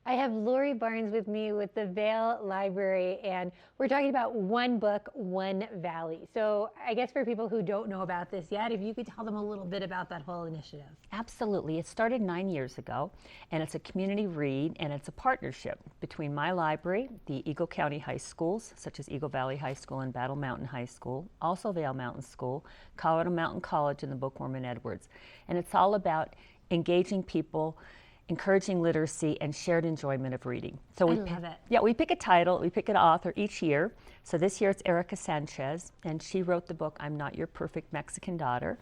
I have Lori Barnes with me with the Vail Library, and we're talking about One Book, One Valley. So I guess for people who don't know about this yet, if you could tell them a little bit about that whole initiative. Absolutely. It started 9 years ago, and it's a community read, and it's a partnership between my library, the Eagle County High Schools, such as Eagle Valley High School and Battle Mountain High School, also Vail Mountain School, Colorado Mountain College, and the Bookworm in Edwards. And it's all about engaging people, encouraging literacy, and shared enjoyment of reading. So I love it. Yeah, we pick a title, we pick an author each year. So this year it's Erica Sanchez, and she wrote the book, I'm Not Your Perfect Mexican Daughter.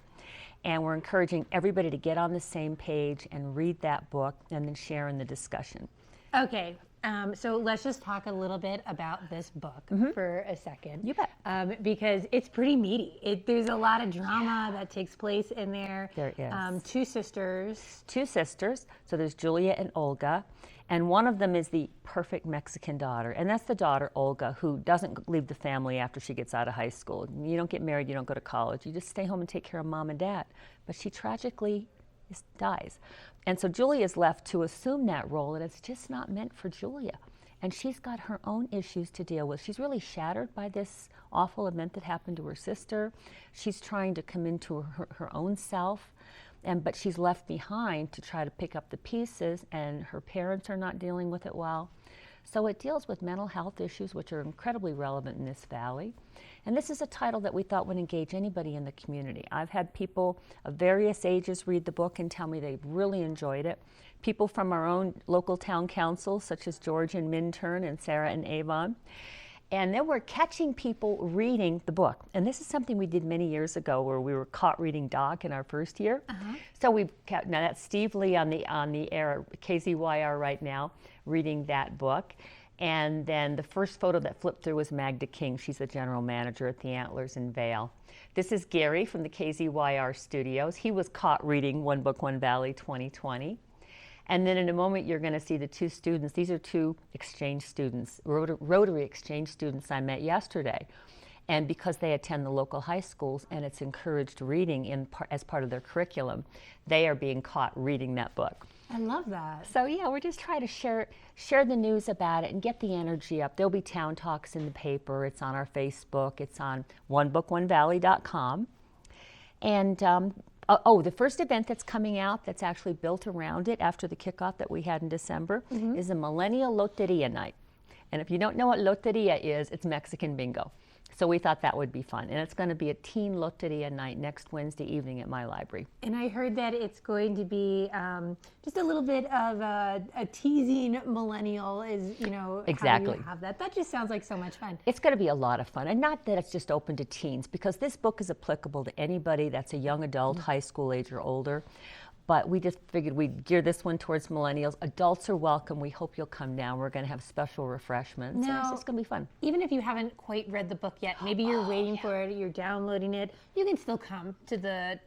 And we're encouraging everybody to get on the same page and read that book and then share in the discussion. Okay, so let's just talk a little bit about this book for a second. You bet. Because it's pretty meaty. There's a lot of drama that takes place in there. There is. Two sisters. Two sisters, so there's Julia and Olga, and one of them is the perfect Mexican daughter, and that's the daughter, Olga, who doesn't leave the family after she gets out of high school. You don't get married, you don't go to college, you just stay home and take care of mom and dad. But she tragically dies. And so Julia is left to assume that role, and it's just not meant for Julia. And she's got her own issues to deal with. She's really shattered by this awful event that happened to her sister. She's trying to come into her own self, but she's left behind to try to pick up the pieces, and her parents are not dealing with it well. So it deals with mental health issues, which are incredibly relevant in this valley. And this is a title that we thought would engage anybody in the community. I've had people of various ages read the book and tell me they really enjoyed it. People from our own local town councils, such as George and Minturn and Sarah and Avon. And then we're catching people reading the book. And this is something we did many years ago where we were caught reading Doc in our first year. So we've kept, now that's Steve Lee on the air, KZYR right now, reading that book. And then the first photo that flipped through was Magda King. She's the general manager at the Antlers in Vail. This is Gary from the KZYR studios. He was caught reading One Book, One Valley 2020. And then in a moment, you're going to see the two students. These are two exchange students, Rotary exchange students I met yesterday. And because they attend the local high schools and it's encouraged reading as part of their curriculum, they are being caught reading that book. I love that. So yeah, we're just trying to share the news about it and get the energy up. There'll be town talks in the paper. It's on our Facebook. It's on onebookonevalley.com. And the first event that's coming out that's actually built around it after the kickoff that we had in December is a Millennial Loteria Night. And if you don't know what Loteria is, it's Mexican bingo. So we thought that would be fun. And it's going to be a teen Loteria Night next Wednesday evening at my library. And I heard that it's going to be just a little bit of a teasing millennial is, Exactly. how you have that. That just sounds like so much fun. It's going to be a lot of fun. And not that it's just open to teens, because this book is applicable to anybody that's a young adult, high school age or older. But we just figured we'd gear this one towards millennials. Adults are welcome. We hope you'll come down. We're going to have special refreshments. Now, it's just going to be fun. Even if you haven't quite read the book yet, maybe you're waiting for it, you're downloading it, you can still come to the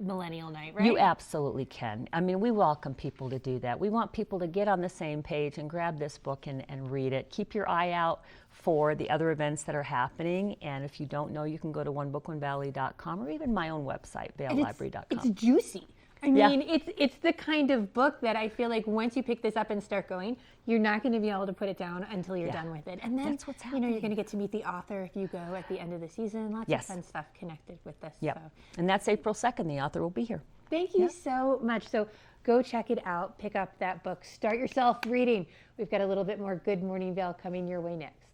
Millennial Night, right? You absolutely can. I mean, we welcome people to do that. We want people to get on the same page and grab this book and read it. Keep your eye out for the other events that are happening. And if you don't know, you can go to onebookonevalley.com or even my own website, vaillibrary.com. It's juicy. I mean, it's the kind of book that I feel like once you pick this up and start going, you're not going to be able to put it down until you're done with it. And then, that's what's happening. you're going to get to meet the author if you go at the end of the season. Lots of fun stuff connected with this. Yep. So. And that's April 2nd. The author will be here. Thank you so much. So go check it out. Pick up that book. Start yourself reading. We've got a little bit more Good Morning Vail coming your way next.